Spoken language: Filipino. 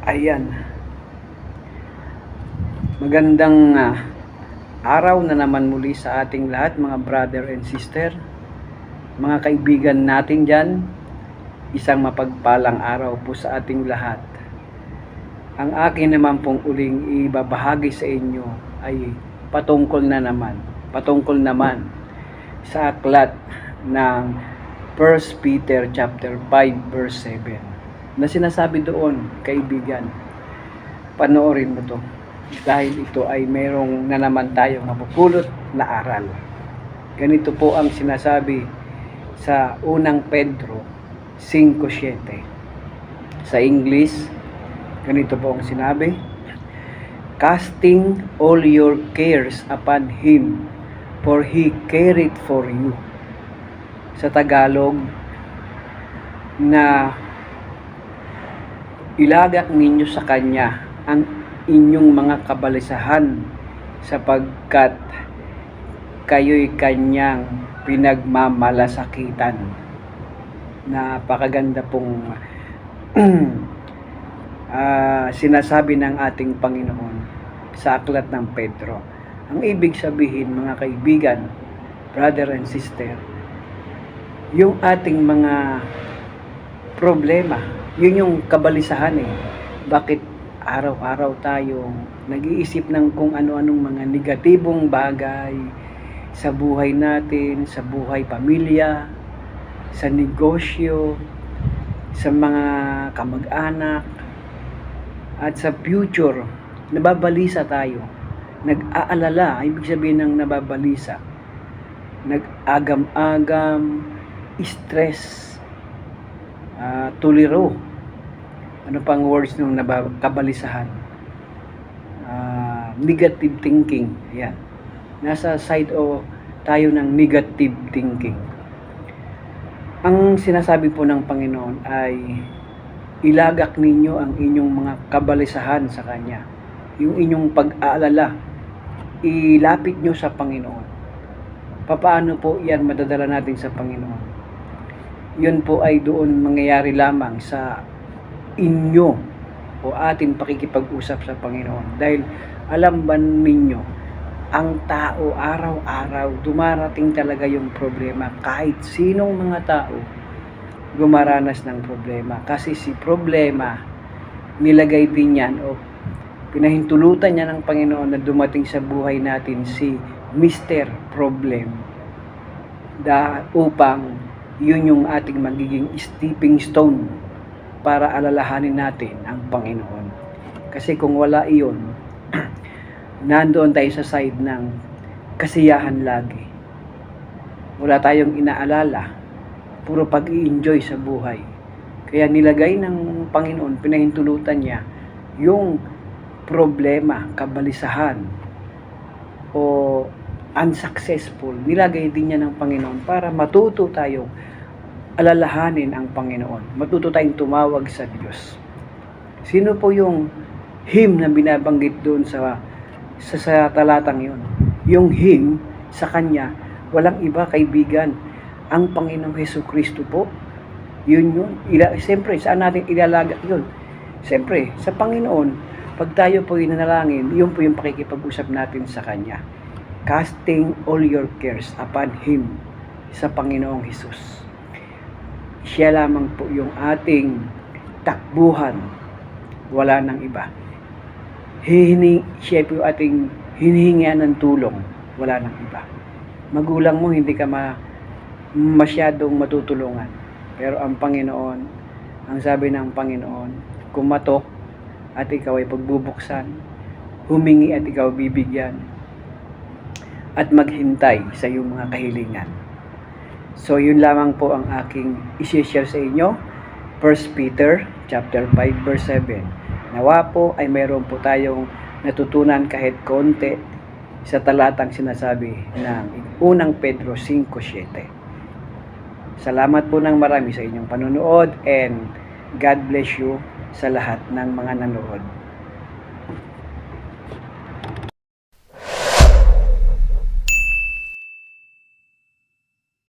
Ayan, magandang araw na naman muli sa ating lahat, mga brother and sister, mga kaibigan natin dyan. Isang mapagpalang araw po sa ating lahat. Ang akin naman pong uling ibabahagi sa inyo ay patungkol naman sa aklat ng 1 Peter chapter 5 verse 7 na sinasabi doon, kaibigan, panoorin mo to dahil ito ay mayroong na naman tayong mapupulot na aral. Ganito po ang sinasabi sa unang Pedro 5:7. Sa English, ganito po ang sinabi: casting all your cares upon Him, for He careth for you. Sa Tagalog, na ilagak ninyo sa Kanya ang inyong mga kabalisahan, sapagkat kayo'y Kanyang pinagmamalasakitan. Napakaganda pong sinasabi ng ating Panginoon sa aklat ng Pedro. Ang ibig sabihin, mga kaibigan, brother and sister, yung ating mga problema, yun yung kabalisahan Bakit araw-araw tayong nag-iisip ng kung ano-anong mga negatibong bagay sa buhay natin, sa buhay pamilya, sa negosyo, sa mga kamag-anak, at sa future. Nababalisa tayo. Nag-aalala, ibig sabihin ng nababalisa. Nag-agam-agam, stress, tuliro. Ano pang words nung kabalisahan? Negative thinking. Ayan. Nasa side o tayo ng negative thinking. Ang sinasabi po ng Panginoon ay ilagak ninyo ang inyong mga kabalisahan sa Kanya. Yung inyong pag-aalala, ilapit nyo sa Panginoon. Paano po yan madadala natin sa Panginoon? Yun po ay doon mangyayari lamang sa inyo o ating pakikipag-usap sa Panginoon. Dahil alam ba ninyo, ang tao araw-araw dumarating talaga yung problema. Kahit sinong mga tao gumaranas ng problema. Kasi si problema, nilagay din yan o pinahintulutan niya ng Panginoon na dumating sa buhay natin si Mr. Problem. Upang yun yung ating magiging stepping stone para alalahanin natin ang Panginoon. Kasi kung wala iyon, nandoon tayo sa side ng kasiyahan lagi. Wala tayong inaalala, puro pag-i-enjoy sa buhay. Kaya nilagay ng Panginoon, pinahintulutan niya yung problema, kabalisahan, o unsuccessful. Nilagay din niya ng Panginoon para matuto tayong alalahanin ang Panginoon. Matuto tayong tumawag sa Diyos. Sino po yung Him na binabanggit doon sa talatang yun? Yung Him sa Kanya, walang iba, kaibigan, ang Panginoong Hesukristo po. Yun. Siyempre, saan natin ilalagak yun? Siyempre, sa Panginoon, pag tayo po inanalangin, yun po yung pakikipag-usap natin sa Kanya. Casting all your cares upon Him, sa Panginoong Hesus. Siya lamang po yung ating takbuhan. Wala nang iba. Siya po yung ating hinihingian ng tulong. Wala nang iba. Magulang mo, hindi ka masyadong matutulungan. Pero ang Panginoon, ang sabi ng Panginoon, kumatok at ikaw ay pagbubuksan, humingi at ikaw bibigyan, at maghintay sa iyong mga kahilingan. So yun lamang po ang aking i-share sa inyo. 1 Peter chapter 5 verse 7. Nawa po ay mayroon po tayong natutunan kahit konti sa talatang sinasabi ng unang Pedro 5:7. Salamat po ng marami sa inyong panonood, and God bless you sa lahat ng mga nanood.